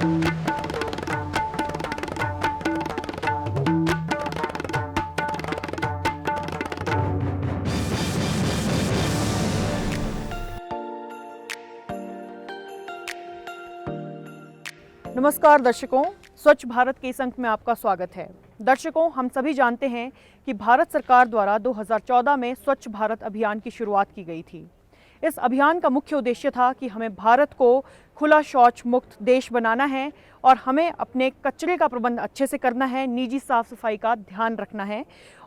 नमस्कार दर्शकों, स्वच्छ भारत के इस अंक में आपका स्वागत है। दर्शकों, हम सभी जानते हैं कि भारत सरकार द्वारा 2014 में स्वच्छ भारत अभियान की शुरुआत की गई थी। इस अभियान का मुख्य उद्देश्य था कि हमें भारत को खुला शौच मुक्त देश बनाना है और हमें अपने कचरे का प्रबंध अच्छे से करना है, निजी साफ सफाई का ध्यान रखना है।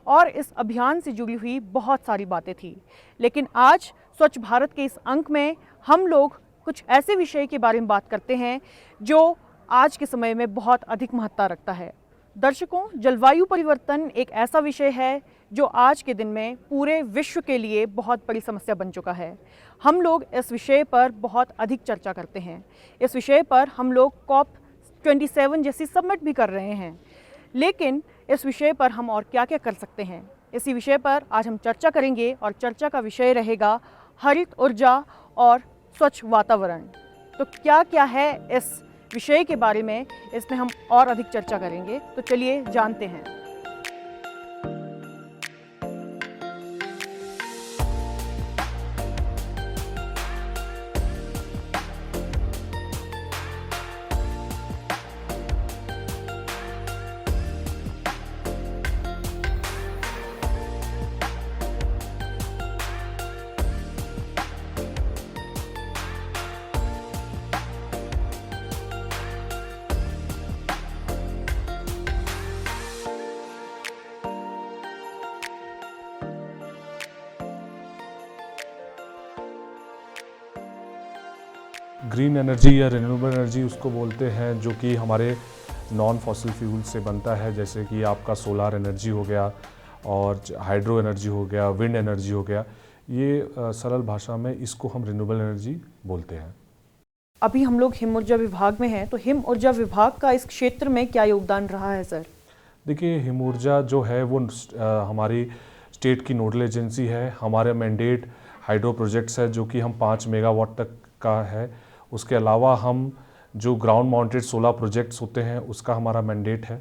और इस अभियान से जुड़ी हुई बहुत सारी बातें थी, लेकिन आज स्वच्छ भारत के इस अंक में हम लोग कुछ ऐसे विषय के बारे में बात करते हैं जो आज के समय में बहुत अधिक महत्ता रखता है। दर्शकों, जलवायु परिवर्तन एक ऐसा विषय है जो आज के दिन में पूरे विश्व के लिए बहुत बड़ी समस्या बन चुका है। हम लोग इस विषय पर बहुत अधिक चर्चा करते हैं। इस विषय पर हम लोग COP27 जैसी समिट भी कर रहे हैं, लेकिन इस विषय पर हम और क्या क्या कर सकते हैं, इसी विषय पर आज हम चर्चा करेंगे। और चर्चा का विषय रहेगा हरित ऊर्जा और स्वच्छ वातावरण। तो क्या क्या है इस विषय के बारे में, इसमें हम और अधिक चर्चा करेंगे। तो चलिए जानते हैं। ग्रीन एनर्जी या रिन्यूएबल एनर्जी उसको बोलते हैं, जो कि हमारे नॉन फॉसिल फ्यूल से बनता है, जैसे कि आपका सोलार एनर्जी हो गया और हाइड्रो एनर्जी हो गया, विंड एनर्जी हो गया। ये सरल भाषा में इसको हम रिन्यूएबल एनर्जी बोलते हैं। अभी हम लोग हिम ऊर्जा विभाग में हैं, तो हिम ऊर्जा विभाग का इस क्षेत्र में क्या योगदान रहा है सर? देखिए, हिम ऊर्जा जो है वो हमारी स्टेट की नोडल एजेंसी है। हमारे मैंडेट हाइड्रो प्रोजेक्ट्स है जो कि हम 5 मेगावाट तक का है। उसके अलावा हम जो ग्राउंड माउंटेड सोलर प्रोजेक्ट्स होते हैं उसका हमारा मैंडेट है।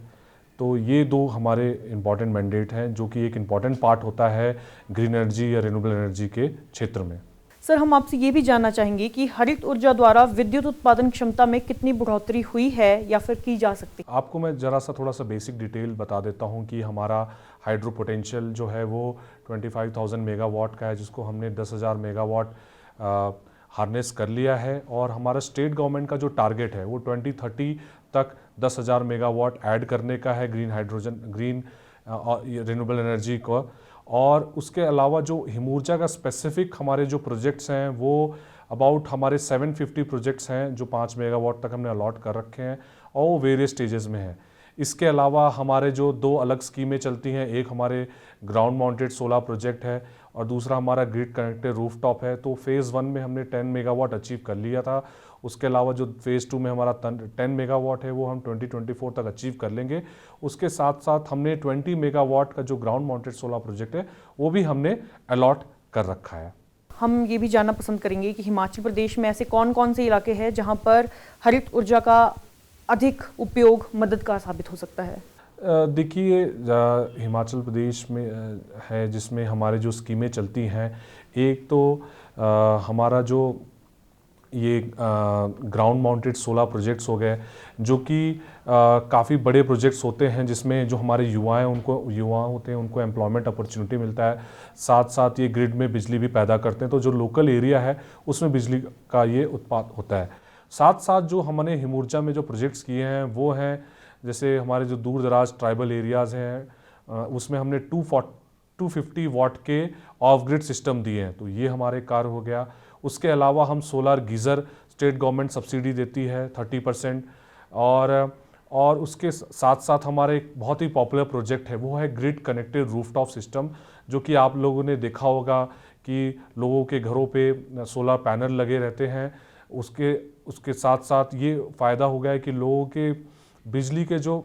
तो ये दो हमारे इम्पॉर्टेंट मैंडेट हैं जो कि एक इम्पॉर्टेंट पार्ट होता है ग्रीन एनर्जी या रिन्यूएबल एनर्जी के क्षेत्र में। सर, हम आपसे ये भी जानना चाहेंगे कि हरित ऊर्जा द्वारा विद्युत उत्पादन क्षमता में कितनी बढ़ोतरी हुई है या फिर की जा सकती है? आपको मैं ज़रा सा थोड़ा सा बेसिक डिटेल बता देता हूँ कि हमारा हाइड्रो पोटेंशियल जो है वो 25,000 मेगावाट का है, जिसको हमने 10,000 मेगावाट हार्नेस कर लिया है। और हमारा स्टेट गवर्नमेंट का जो टारगेट है वो 2030 तक 10,000 मेगावाट ऐड करने का है ग्रीन रिन्यूएबल एनर्जी को। और उसके अलावा जो हिम ऊर्जा का स्पेसिफिक हमारे जो प्रोजेक्ट्स हैं वो अबाउट हमारे 750 प्रोजेक्ट्स हैं जो 5 मेगावाट तक हमने अलॉट कर रखे हैं और वो वेरियस स्टेजेस में हैं। इसके अलावा हमारे जो दो अलग स्कीमें चलती हैं, एक हमारे ग्राउंड माउंटेड सोलर प्रोजेक्ट है और दूसरा हमारा ग्रिड कनेक्टेड रूफटॉप है। तो फेज़ 1 में हमने 10 मेगावाट अचीव कर लिया था। उसके अलावा जो फेज़ 2 में हमारा 10 मेगावाट है वो हम 2024 तक अचीव कर लेंगे। उसके साथ साथ हमने 20 मेगावाट का जो ग्राउंड माउंटेड सोलर प्रोजेक्ट है वो भी हमने अलॉट कर रखा है। हम ये भी जानना पसंद करेंगे कि हिमाचल प्रदेश में ऐसे कौन कौन से इलाके हैं जहाँ पर हरित ऊर्जा का अधिक उपयोग मददगार साबित हो सकता है? देखिए, हिमाचल प्रदेश में है जिसमें हमारे जो स्कीमें चलती हैं, एक तो हमारा जो ये ग्राउंड माउंटेड सोलर प्रोजेक्ट्स हो गए जो कि काफ़ी बड़े प्रोजेक्ट्स होते हैं, जिसमें जो हमारे युवा होते हैं उनको एम्प्लॉयमेंट अपॉर्चुनिटी मिलता है। साथ साथ ये ग्रिड में बिजली भी पैदा करते हैं, तो जो लोकल एरिया है उसमें बिजली का ये उत्पाद होता है। साथ साथ जो हमने हिम ऊर्जा में जो प्रोजेक्ट्स किए हैं वो हैं, जैसे हमारे जो दूर दराज ट्राइबल एरियाज़ हैं उसमें हमने 250 वाट के ऑफ ग्रिड सिस्टम दिए हैं, तो ये हमारे कार्य हो गया। उसके अलावा हम solar geyser state government subsidy देती है 30%। और उसके साथ साथ हमारा एक बहुत ही पॉपुलर प्रोजेक्ट है वो है ग्रिड कनेक्टेड रूफटॉप सिस्टम, जो कि आप लोगों ने देखा होगा कि लोगों के घरों पे सोलर पैनल लगे रहते हैं। उसके साथ साथ ये फ़ायदा हो गया है कि लोगों के बिजली के जो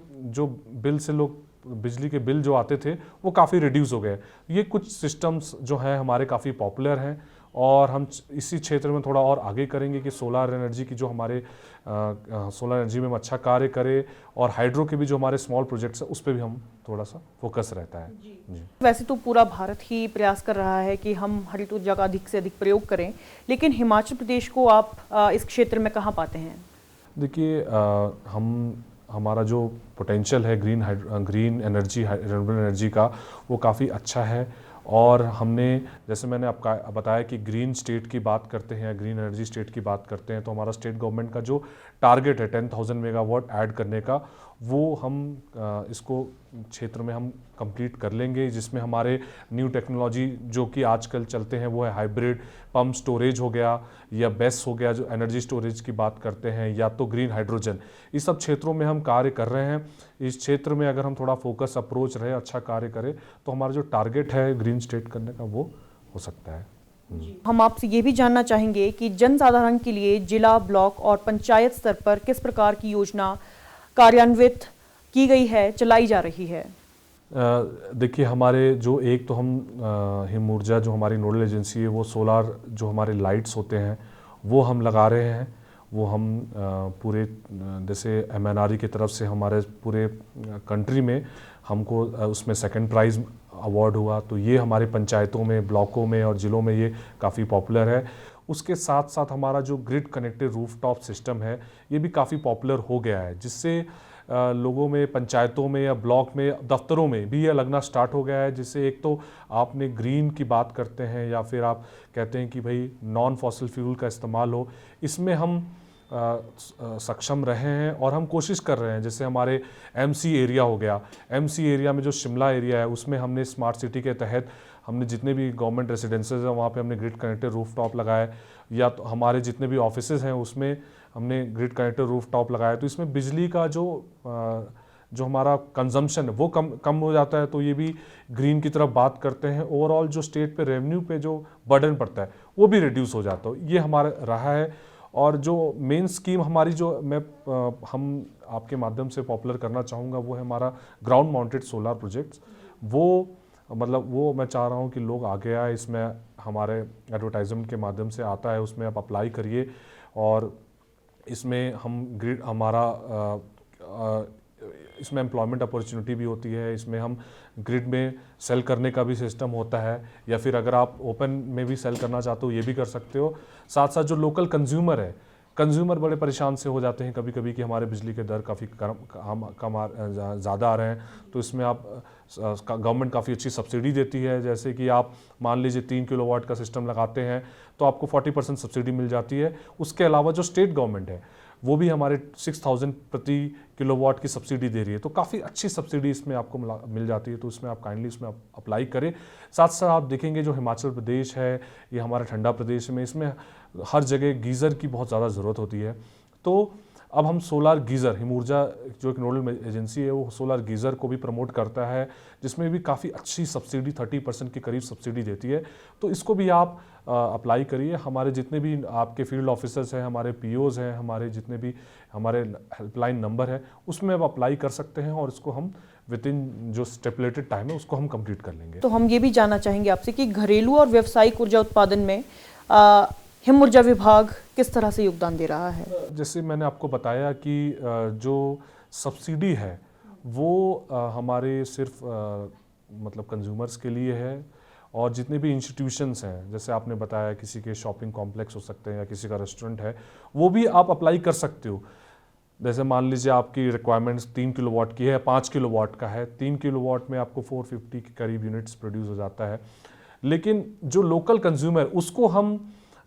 बिजली के बिल जो आते थे वो काफ़ी रिड्यूस हो गए। ये कुछ सिस्टम्स जो हैं हमारे काफ़ी पॉपुलर हैं। और हम इसी क्षेत्र में थोड़ा और आगे करेंगे कि सोलर एनर्जी की जो हमारे सोलर एनर्जी में हम अच्छा कार्य करें, और हाइड्रो के भी जो हमारे स्मॉल प्रोजेक्ट्स हैं उस पर भी हम थोड़ा सा फोकस रहता है। जी। वैसे तो पूरा भारत ही प्रयास कर रहा है कि हम हरित ऊर्जा का अधिक से अधिक प्रयोग करें, लेकिन हिमाचल प्रदेश को आप इस क्षेत्र में कहाँ पाते हैं? देखिए, हमारा जो पोटेंशियल है ग्रीन एनर्जी, रिन्यूएबल एनर्जी का, वो काफ़ी अच्छा है। और हमने, जैसे मैंने आपका बताया कि ग्रीन स्टेट की बात करते हैं, ग्रीन एनर्जी स्टेट की बात करते हैं, तो हमारा स्टेट गवर्नमेंट का जो टारगेट है 10,000 मेगावाट ऐड करने का, वो हम इसको क्षेत्र में हम कंप्लीट कर लेंगे, जिसमें हमारे न्यू टेक्नोलॉजी जो कि आजकल चलते हैं वो है हाइब्रिड पम्प स्टोरेज हो गया, या बेस हो गया जो एनर्जी स्टोरेज की बात करते हैं, या तो ग्रीन हाइड्रोजन। इस सब क्षेत्रों में हम कार्य कर रहे हैं। इस क्षेत्र में अगर हम थोड़ा फोकस अप्रोच रहे, अच्छा कार्य करें, तो हमारा जो टारगेट है ग्रीन स्टेट करने का वो हो सकता है। हम आपसे ये भी जानना चाहेंगे कि जनसाधारण के लिए जिला, ब्लॉक और पंचायत स्तर पर किस प्रकार की योजना कार्यान्वित की गई है, चलाई जा रही है? देखिए, हमारे जो एक तो हम हिम ऊर्जा जो हमारी नोडल एजेंसी है, वो सोलार जो हमारे लाइट्स होते हैं वो हम लगा रहे हैं। वो हम पूरे जैसे MNRE की तरफ से हमारे पूरे कंट्री में हमको उसमें सेकंड प्राइज़ अवार्ड हुआ, तो ये हमारे पंचायतों में, ब्लॉकों में और ज़िलों में ये काफ़ी पॉपुलर है। उसके साथ साथ हमारा जो ग्रिड कनेक्टेड रूफटॉप सिस्टम है, ये भी काफ़ी पॉपुलर हो गया है, जिससे लोगों में, पंचायतों में या ब्लॉक में, दफ्तरों में भी ये लगना स्टार्ट हो गया है। जिससे एक तो आपने ग्रीन की बात करते हैं, या फिर आप कहते हैं कि भाई नॉन फॉसिल फ्यूल का इस्तेमाल हो, इसमें हम सक्षम रहे हैं और हम कोशिश कर रहे हैं। जैसे हमारे MC एरिया हो गया, MC एरिया में जो शिमला एरिया है, उसमें हमने स्मार्ट सिटी के तहत हमने जितने भी गवर्नमेंट रेसिडेंसेज हैं वहाँ पे हमने ग्रिड कनेक्टेड रूफटॉप लगाए, या तो हमारे जितने भी ऑफिसेज हैं उसमें हमने ग्रिड कनेक्टेड रूफटॉप लगाया। तो इसमें बिजली का जो हमारा कंजम्पशन है वो कम हो जाता है। तो ये भी ग्रीन की तरफ बात करते हैं। ओवरऑल जो स्टेट पे रेवेन्यू पे जो बर्डन पड़ता है वो भी रिड्यूस हो जाता है। ये हमारा रहा है। और जो मेन स्कीम हमारी जो हम आपके माध्यम से पॉपुलर करना चाहूँगा, वो है हमारा ग्राउंड माउंटेड सोलर प्रोजेक्ट्स। वो मैं चाह रहा हूँ कि लोग आगे आए, इसमें हमारे एडवर्टाइजमेंट के माध्यम से आता है, उसमें आप अप्लाई करिए। और इसमें हम ग्रिड इसमें एम्प्लॉयमेंट अपॉर्चुनिटी भी होती है। इसमें हम ग्रिड में सेल करने का भी सिस्टम होता है, या फिर अगर आप ओपन में भी सेल करना चाहते हो ये भी कर सकते हो। साथ साथ जो लोकल कंज्यूमर है, कंज्यूमर बड़े परेशान से हो जाते हैं कभी कभी कि हमारे बिजली के दर काफ़ी ज़्यादा आ रहे हैं। तो इसमें आप गवर्नमेंट काफ़ी अच्छी सब्सिडी देती है। जैसे कि आप मान लीजिए 3 किलोवाट का सिस्टम लगाते हैं तो आपको 40% सब्सिडी मिल जाती है। उसके अलावा जो स्टेट गवर्नमेंट है वो भी हमारे 6,000 प्रति किलोवाट की सब्सिडी दे रही है। तो काफ़ी अच्छी सब्सिडी इसमें आपको मिल जाती है। तो इसमें आप काइंडली इसमें अप्लाई करें। साथ साथ आप देखेंगे जो हिमाचल प्रदेश है, ये हमारा ठंडा प्रदेश में, इसमें हर जगह गीज़र की बहुत ज़्यादा ज़रूरत होती है। तो अब हम सोलर गीज़र, हिम ऊर्जा जो एक नोडल एजेंसी है वो सोलर गीज़र को भी प्रमोट करता है, जिसमें भी काफ़ी अच्छी सब्सिडी 30% के करीब सब्सिडी देती है। तो इसको भी आप अप्लाई करिए। हमारे जितने भी आपके फील्ड ऑफिसर्स हैं, हमारे POs हैं, हमारे जितने भी हमारे हेल्पलाइन नंबर है, उसमें आप अप्लाई कर सकते हैं और इसको हम विद इन जो स्टेपुलेटेड टाइम है उसको हम कंप्लीट कर लेंगे। तो हम ये भी जानना चाहेंगे आपसे कि घरेलू और व्यावसायिक ऊर्जा उत्पादन में हिम ऊर्जा विभाग किस तरह से योगदान दे रहा है? जैसे मैंने आपको बताया कि जो सब्सिडी है वो हमारे सिर्फ मतलब कंज्यूमर्स के लिए है। और जितने भी इंस्टीट्यूशंस हैं, जैसे आपने बताया किसी के शॉपिंग कॉम्प्लेक्स हो सकते हैं या किसी का रेस्टोरेंट है, वो भी आप अप्लाई कर सकते हो। जैसे मान लीजिए आपकी रिक्वायरमेंट्स 3 किलोवाट की है, 5 किलोवाट का है, 3 किलोवाट में आपको 450 के करीब यूनिट्स प्रोड्यूस हो जाता है। लेकिन जो लोकल कंज्यूमर, उसको हम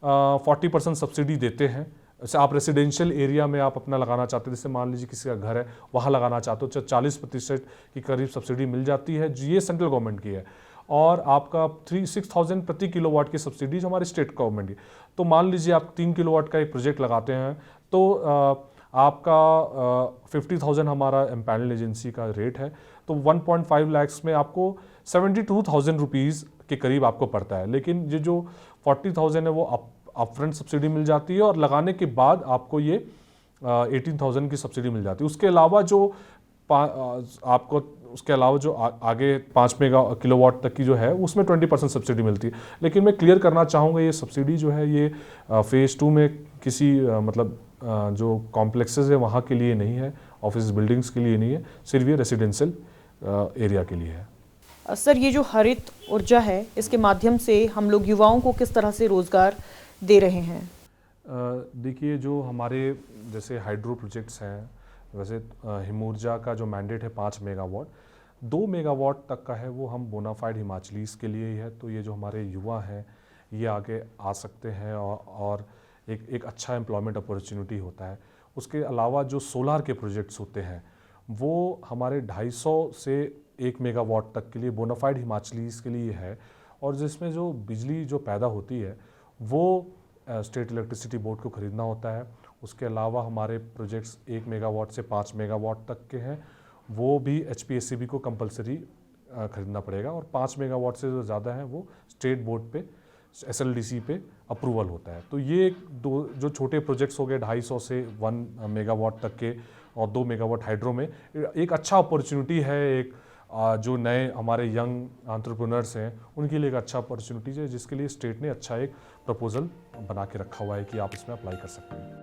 40% सब्सिडी देते हैं। जैसे आप रेसिडेंशियल एरिया में आप अपना लगाना चाहते हो, जैसे मान लीजिए किसी का घर है वहाँ लगाना चाहते हो, 40% की करीब सब्सिडी मिल जाती है। ये सेंट्रल गवर्नमेंट की है। और आपका 6,000 प्रति किलोवाट की सब्सिडी हमारे स्टेट गवर्नमेंट की। तो मान लीजिए आप 3 किलोवाट का एक प्रोजेक्ट लगाते हैं तो आपका 50,000 हमारा एम्पैनल एजेंसी का रेट है। तो 1.5 लाख में आपको 72,000 रुपीज़ के करीब आपको पड़ता है। लेकिन ये जो 40,000 है वो अपफ्रंट सब्सिडी मिल जाती है और लगाने के बाद आपको ये 18,000 की सब्सिडी मिल जाती है। उसके अलावा जो आपको उसके अलावा जो आगे 5 मेगा किलोवाट तक की जो है उसमें 20% सब्सिडी मिलती है। लेकिन मैं क्लियर करना चाहूँगा, ये सब्सिडी जो है ये फेज़ 2 में किसी मतलब जो कॉम्प्लेक्सेस है वहाँ के लिए नहीं है, ऑफिस बिल्डिंग्स के लिए नहीं है, सिर्फ ये रेसिडेंशियल एरिया के लिए है। सर, ये जो हरित ऊर्जा है इसके माध्यम से हम लोग युवाओं को किस तरह से रोजगार दे रहे हैं? देखिए, जो हमारे जैसे हाइड्रो प्रोजेक्ट्स हैं, वैसे हिमऊर्जा का जो मैंडेट है 5 मेगावाट, 2 मेगावाट तक का है वो हम बोनाफाइड हिमाचलीज के लिए ही है। तो ये जो हमारे युवा हैं ये आगे आ सकते हैं और एक अच्छा एम्प्लॉयमेंट अपॉर्चुनिटी होता है। उसके अलावा जो सोलार के प्रोजेक्ट्स होते हैं वो हमारे 250 से 1 मेगावाट तक के लिए बोनाफाइड हिमाचलीज के लिए है, और जिसमें जो बिजली जो पैदा होती है वो स्टेट इलेक्ट्रिसिटी बोर्ड को ख़रीदना होता है। उसके अलावा हमारे प्रोजेक्ट्स 1 मेगावाट से 5 मेगावाट तक के हैं, वो भी HPSCB को कंपलसरी ख़रीदना पड़ेगा, और 5 मेगावाट से जो ज़्यादा है वो स्टेट बोर्ड पे SLDC पे अप्रूवल होता है। तो ये दो जो छोटे प्रोजेक्ट्स हो गए 250 से 1 मेगावाट तक के और 2 मेगावाट हाइड्रो में, एक अच्छा अपॉर्चुनिटी है। एक जो नए हमारे यंग एंटरप्रेन्योर्स हैं उनके लिए एक अच्छा अपॉर्चुनिटी है, जिसके लिए स्टेट ने अच्छा एक प्रपोजल बना के रखा हुआ है कि आप इसमें अप्लाई कर सकते हैं।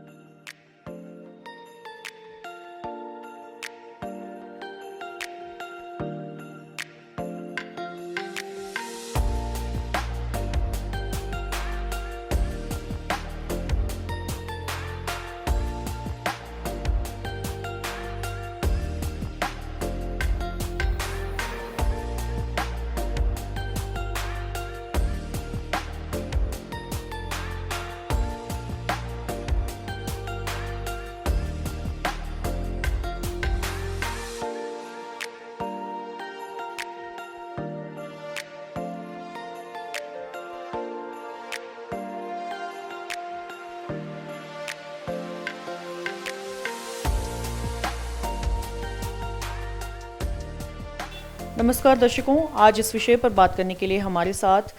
नमस्कार दर्शकों, आज इस विषय पर बात करने के लिए हमारे साथ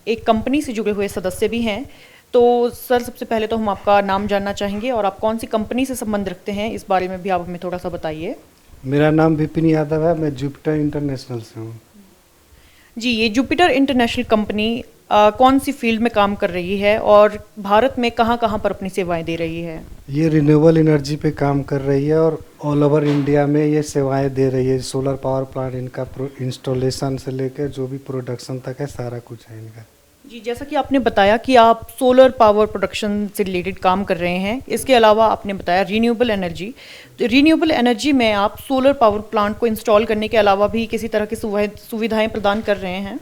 एक कंपनी से जुड़े हुए सदस्य भी हैं। तो सर, सबसे पहले तो हम आपका नाम जानना चाहेंगे और आप कौन सी कंपनी से संबंध रखते हैं इस बारे में भी आप हमें थोड़ा सा बताइए। मेरा नाम विपिन यादव है, मैं जुपिटर इंटरनेशनल से हूँ। जी, ये जुपिटर इंटरनेशनल कंपनी कौन सी फील्ड में काम कर रही है और भारत में कहाँ कहाँ पर अपनी सेवाएं दे रही है? ये रिन्यूएबल एनर्जी पे काम कर रही है और ऑल ओवर इंडिया में ये सेवाएं दे रही है। सोलर पावर प्लांट इनका इंस्टॉलेशन से लेकर जो भी प्रोडक्शन तक है सारा कुछ है इनका। जी, जैसा कि आपने बताया कि आप सोलर पावर प्रोडक्शन से रिलेटेड काम कर रहे हैं, इसके अलावा आपने बताया रीन्यूएबल एनर्जी। तो रीन्यूएबल एनर्जी में आप सोलर पावर प्लांट को इंस्टॉल करने के अलावा भी किसी तरह की सुविधाएं प्रदान कर रहे हैं?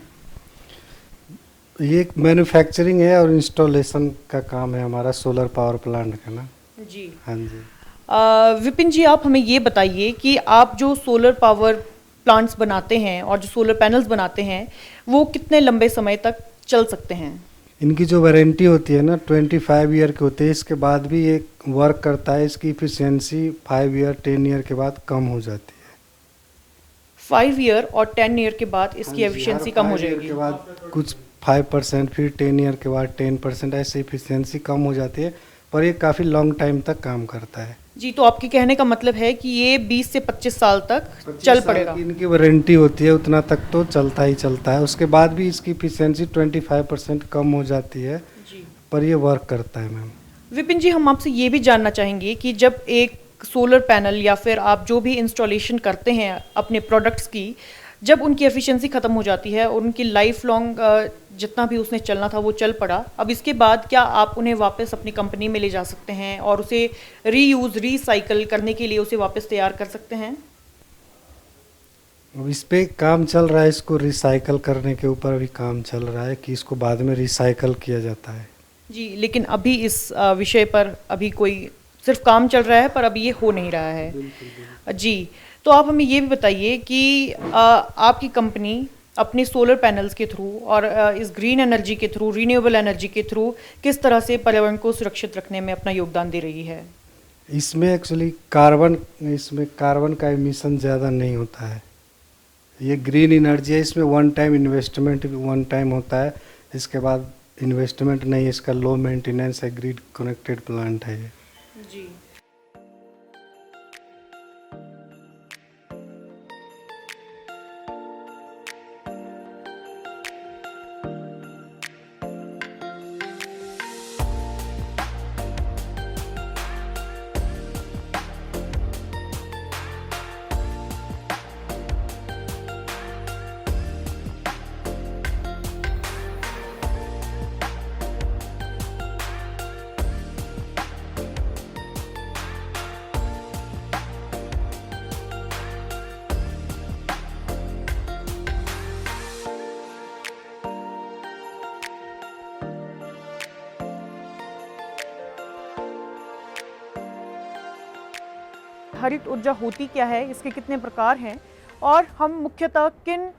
ये एक मैन्युफैक्चरिंग है और इंस्टॉलेशन का काम है हमारा सोलर पावर प्लांट का ना। जी हाँ जी। विपिन जी, आप हमें ये बताइए कि आप जो सोलर पावर प्लांट्स बनाते हैं और जो सोलर पैनल्स बनाते हैं वो कितने लंबे समय तक चल सकते हैं? इनकी जो वारंटी होती है ना 25 ईयर की होती है। इसके बाद भी ये वर्क करता है। इसकी इफिशियंसी 5 ईयर 10 ईयर के बाद कम हो जाती है। 5 ईयर और 10 ईयर के बाद इसकी हाँ जी, एफिशिएंसी हर कम हो 5 ईयर जाएगी? के बाद कुछ 5%, फिर 10 ईयर के बाद 10%, ऐसे इफिशियंसी कम हो जाती है, पर ये काफ़ी लॉन्ग टाइम तक काम करता है। जी, तो आपके कहने का मतलब है कि ये 20 से 25 साल तक 25 चल साल पड़ेगा? की इनकी वारंटी होती है, उतना तक तो चलता ही चलता है। उसके बाद भी इसकी इफिशियंसी 25% कम हो जाती है, जी। पर ये वर्क करता है मैम। विपिन जी, हम आपसे ये भी जानना चाहेंगे कि जब एक सोलर पैनल या फिर आप जो भी इंस्टॉलेशन करते हैं अपने प्रोडक्ट्स की, जब उनकी एफिशिएंसी ख़त्म हो जाती है और उनकी लाइफ लॉन्ग जितना भी उसने चलना था वो चल पड़ा, अब इसके बाद क्या आप उन्हें वापस अपनी कंपनी में ले जा सकते हैं और उसे रीयूज़ रीसाइकल करने के लिए उसे वापस तैयार कर सकते हैं? अब इस पे काम चल रहा है, इसको रिसाइकल करने के ऊपर अभी काम चल रहा है कि इसको बाद में रिसाइकल किया जाता है। जी, लेकिन अभी इस विषय पर अभी कोई सिर्फ काम चल रहा है, पर अभी ये हो नहीं रहा है। जी, तो आप हमें ये भी बताइए कि आपकी कंपनी अपने सोलर पैनल्स के थ्रू और इस ग्रीन एनर्जी के थ्रू, रीन्यूएबल एनर्जी के थ्रू किस तरह से पर्यावरण को सुरक्षित रखने में अपना योगदान दे रही है? इसमें एक्चुअली कार्बन का एमिशन ज़्यादा नहीं होता है। ये ग्रीन एनर्जी है, इसमें one time investment one time होता है, इसके बाद इन्वेस्टमेंट नहीं। इसका लो मेंटेनेंस है, ग्रिड कनेक्टेड प्लांट है ये। जी। हरित ऊर्जा होती क्या है, इसके कितने प्रकार हैं और हम मुख्यतः किन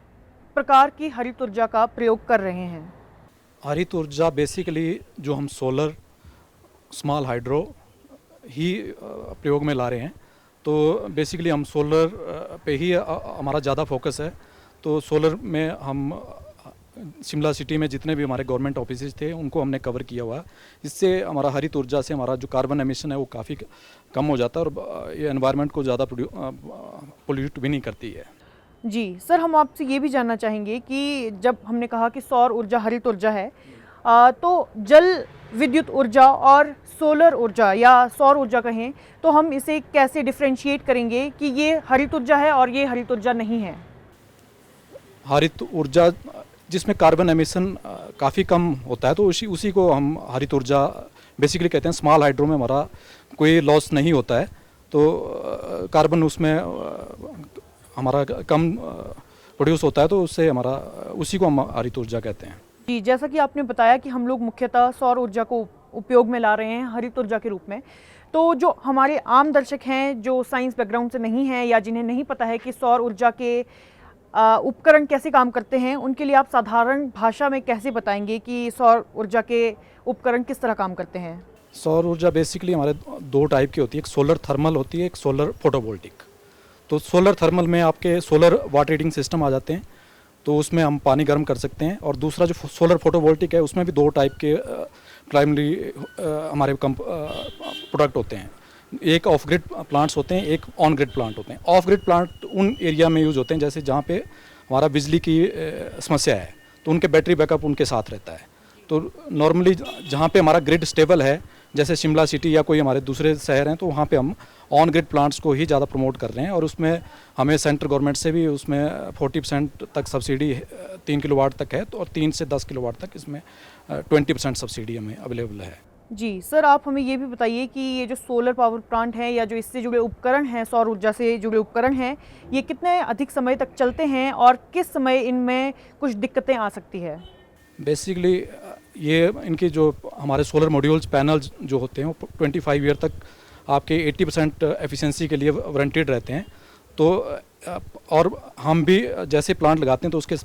प्रकार की हरित ऊर्जा का प्रयोग कर रहे हैं। हरित ऊर्जा बेसिकली जो हम सोलर, स्मॉल हाइड्रो ही प्रयोग में ला रहे हैं। तो बेसिकली हम सोलर पे ही हमारा ज़्यादा फोकस है। तो सोलर में हम शिमला सिटी में जितने भी हमारे गवर्नमेंट ऑफिसेज थे उनको हमने कवर किया हुआ है। इससे हमारा हरित ऊर्जा से हमारा जो कार्बन एमिशन है वो काफ़ी कम हो जाता है और ये एनवायरनमेंट को ज़्यादा पोल्यूट भी नहीं करती है। जी सर, हम आपसे ये भी जानना चाहेंगे कि जब हमने कहा कि सौर ऊर्जा हरित ऊर्जा है, तो जल विद्युत ऊर्जा और सोलर ऊर्जा या सौर ऊर्जा कहें तो हम इसे कैसे डिफरेंशिएट करेंगे कि ये हरित ऊर्जा है और ये हरित ऊर्जा नहीं है। हरित ऊर्जा जिसमें कार्बन एमिशन काफ़ी कम होता है तो उसी को हम हरित ऊर्जा बेसिकली कहते हैं। स्मॉल हाइड्रो में हमारा कोई लॉस नहीं होता है, तो कार्बन उसमें हमारा कम प्रोड्यूस होता है, तो उससे हमारा उसी को हम हरित ऊर्जा कहते हैं। जी, जैसा कि आपने बताया कि हम लोग मुख्यतः सौर ऊर्जा को उपयोग में ला रहे हैं हरित ऊर्जा के रूप में, तो जो हमारे आम दर्शक हैं जो साइंस बैकग्राउंड से नहीं हैं या जिन्हें नहीं पता है कि सौर ऊर्जा के उपकरण कैसे काम करते हैं, उनके लिए आप साधारण भाषा में कैसे बताएंगे कि सौर ऊर्जा के उपकरण किस तरह काम करते हैं। सौर ऊर्जा बेसिकली हमारे दो टाइप की होती है, एक सोलर थर्मल होती है, एक सोलर फोटोवोल्टिक। तो सोलर थर्मल में आपके सोलर वाटर हीटिंग सिस्टम आ जाते हैं, तो उसमें हम पानी गर्म कर सकते हैं। और दूसरा जो सोलर फोटोवोल्टिक है उसमें भी दो टाइप के प्राइमरी हमारे प्रोडक्ट होते हैं। एक ऑफ ग्रिड प्लांट्स होते हैं, एक ऑन ग्रिड प्लांट होते हैं। ऑफ ग्रिड प्लांट उन एरिया में यूज़ होते हैं जैसे जहाँ पे हमारा बिजली की समस्या है, तो उनके बैटरी बैकअप उनके साथ रहता है। तो नॉर्मली जहाँ पे हमारा ग्रिड स्टेबल है जैसे शिमला सिटी या कोई हमारे दूसरे शहर हैं, तो वहाँ पे हम ऑन ग्रिड प्लांट्स को ही ज़्यादा प्रमोट कर रहे हैं। और उसमें हमें सेंट्रल गवर्नमेंट से भी उसमें 40% तक सब्सिडी 3 किलोवाट तक है, तो और 3 से 10 किलोवाट तक इसमें 20% सब्सिडी हमें अवेलेबल है। जी सर, आप हमें ये भी बताइए कि ये जो सोलर पावर प्लांट हैं या जो इससे जुड़े उपकरण हैं, सौर ऊर्जा से जुड़े उपकरण हैं, ये कितने अधिक समय तक चलते हैं और किस समय इनमें कुछ दिक्कतें आ सकती है। बेसिकली ये इनके जो हमारे सोलर मॉड्यूल्स पैनल्स जो होते हैं वो 25 ईयर तक आपके 80% एफिशिएंसी के लिए वारंटेड रहते हैं। तो और हम भी जैसे प्लांट लगाते हैं तो उसके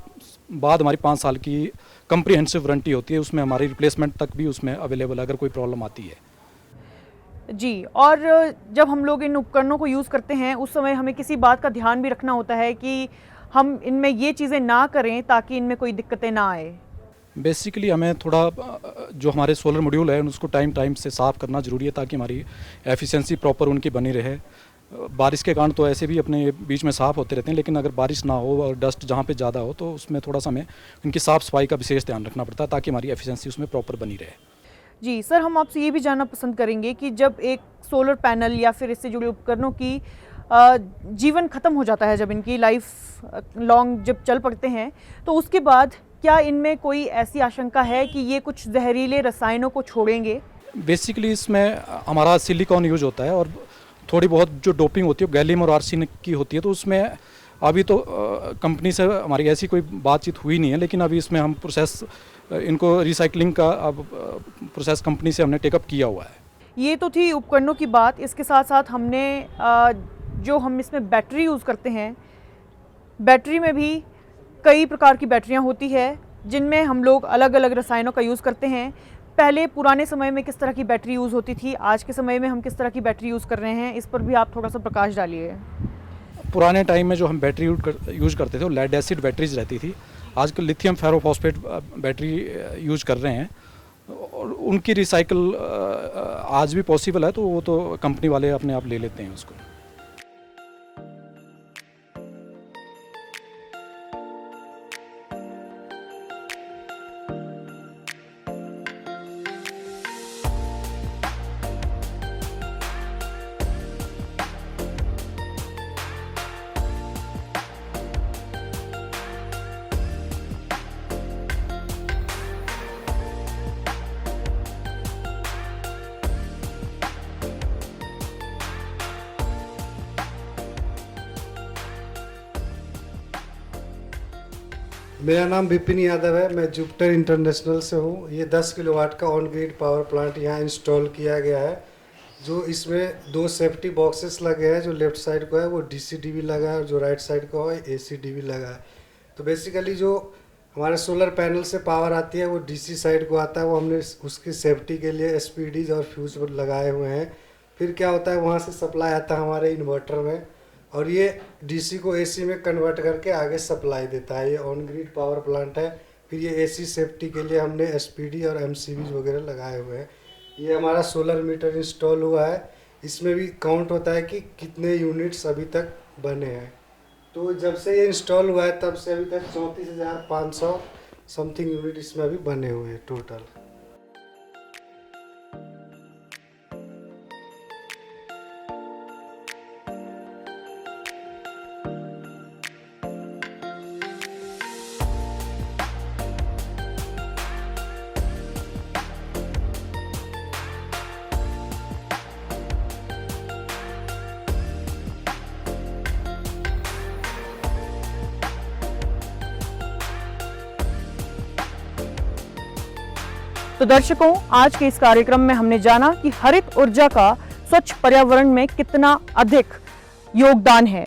बाद हमारी 5 साल की कम्प्रीहेंसिव वारंटी होती है, उसमें हमारी रिप्लेसमेंट तक भी उसमें अवेलेबल है अगर कोई प्रॉब्लम आती है। जी, और जब हम लोग इन उपकरणों को यूज़ करते हैं उस समय हमें किसी बात का ध्यान भी रखना होता है कि हम इनमें ये चीज़ें ना करें ताकि इनमें कोई दिक्कतें ना आए। बेसिकली हमें थोड़ा जो हमारे सोलर मॉड्यूल है उसको टाइम से साफ़ करना ज़रूरी है ताकि हमारी एफिशिएंसी प्रॉपर उनकी बनी रहे। बारिश के कारण तो ऐसे भी अपने बीच में साफ़ होते रहते हैं, लेकिन अगर बारिश ना हो और डस्ट जहाँ पे ज़्यादा हो तो उसमें थोड़ा सा हमें उनकी साफ़ सफाई का विशेष ध्यान रखना पड़ता है ताकि हमारी एफिशिएंसी उसमें प्रॉपर बनी रहे। जी सर, हम आपसे ये भी जानना पसंद करेंगे कि जब एक सोलर पैनल या फिर इससे जुड़े उपकरणों की जीवन ख़त्म हो जाता है, जब इनकी लाइफ लॉन्ग जब चल पड़ते हैं, तो उसके बाद क्या इनमें कोई ऐसी आशंका है कि ये कुछ जहरीले रसायनों को छोड़ेंगे। बेसिकली इसमें हमारा सिलिकॉन यूज होता है और थोड़ी बहुत जो डोपिंग होती है गैलियम और आर्सेनिक की होती है। तो उसमें अभी तो कंपनी से हमारी ऐसी कोई बातचीत हुई नहीं है, लेकिन अभी इसमें हम प्रोसेस इनको रिसाइकलिंग का अब प्रोसेस कंपनी से हमने टेकअप किया हुआ है। ये तो थी उपकरणों की बात। इसके साथ साथ हमने जो हम इसमें बैटरी यूज़ करते हैं, बैटरी में भी कई प्रकार की बैटरियां होती है जिनमें हम लोग अलग अलग रसायनों का यूज़ करते हैं। पहले पुराने समय में किस तरह की बैटरी यूज़ होती थी, आज के समय में हम किस तरह की बैटरी यूज़ कर रहे हैं, इस पर भी आप थोड़ा सा प्रकाश डालिए। पुराने टाइम में जो हम बैटरी यूज करते थे वो लेड एसिड बैटरीज रहती थी। आजकल लिथियम फेरोफॉस्फेट बैटरी यूज कर रहे हैं और उनकी रिसाइकल आज भी पॉसिबल है, तो वो तो कंपनी वाले अपने आप ले लेते हैं उसको। मेरा नाम विपिन यादव है, मैं जुपिटर इंटरनेशनल से हूँ। ये 10 किलोवाट का ऑन ग्रिड पावर प्लांट यहाँ इंस्टॉल किया गया है जो इसमें 2 सेफ्टी बॉक्सेस लगे हैं, जो लेफ्ट साइड को है वो डीसी-डीवी लगा है और जो राइट साइड को है एसी-डीवी लगा है। तो बेसिकली जो हमारे सोलर पैनल से पावर आती है वो डीसी साइड को आता है, वो हमने उसकी सेफ्टी के लिए एसपीडीज और फ्यूज लगाए हुए हैं। फिर क्या होता है, वहाँ से सप्लाई आता है हमारे इन्वर्टर में और ये डीसी को एसी में कन्वर्ट करके आगे सप्लाई देता है। ये ऑन ग्रिड पावर प्लांट है। फिर ये एसी सेफ्टी के लिए हमने एसपीडी और एमसीबी वगैरह लगाए हुए हैं। ये हमारा सोलर मीटर इंस्टॉल हुआ है। इसमें भी काउंट होता है कि कितने यूनिट्स अभी तक बने हैं। तो जब से ये इंस्टॉल हुआ है तब से अभी तक 34,500 समथिंग यूनिट इसमें अभी बने हुए हैं टोटल। तो दर्शकों, आज के इस कार्यक्रम में हमने जाना कि हरित ऊर्जा का स्वच्छ पर्यावरण में कितना अधिक योगदान है।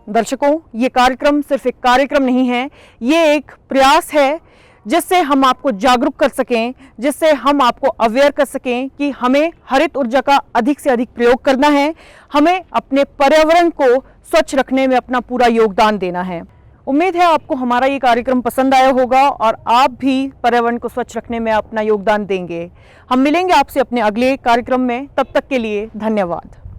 दर्शकों, ये कार्यक्रम सिर्फ एक कार्यक्रम नहीं है, ये एक प्रयास है जिससे हम आपको जागरूक कर सकें, जिससे हम आपको अवेयर कर सकें कि हमें हरित ऊर्जा का अधिक से अधिक प्रयोग करना है, हमें अपने पर्यावरण को स्वच्छ रखने में अपना पूरा योगदान देना है। उम्मीद है आपको हमारा ये कार्यक्रम पसंद आया होगा और आप भी पर्यावरण को स्वच्छ रखने में अपना योगदान देंगे। हम मिलेंगे आपसे अपने अगले कार्यक्रम में, तब तक के लिए धन्यवाद।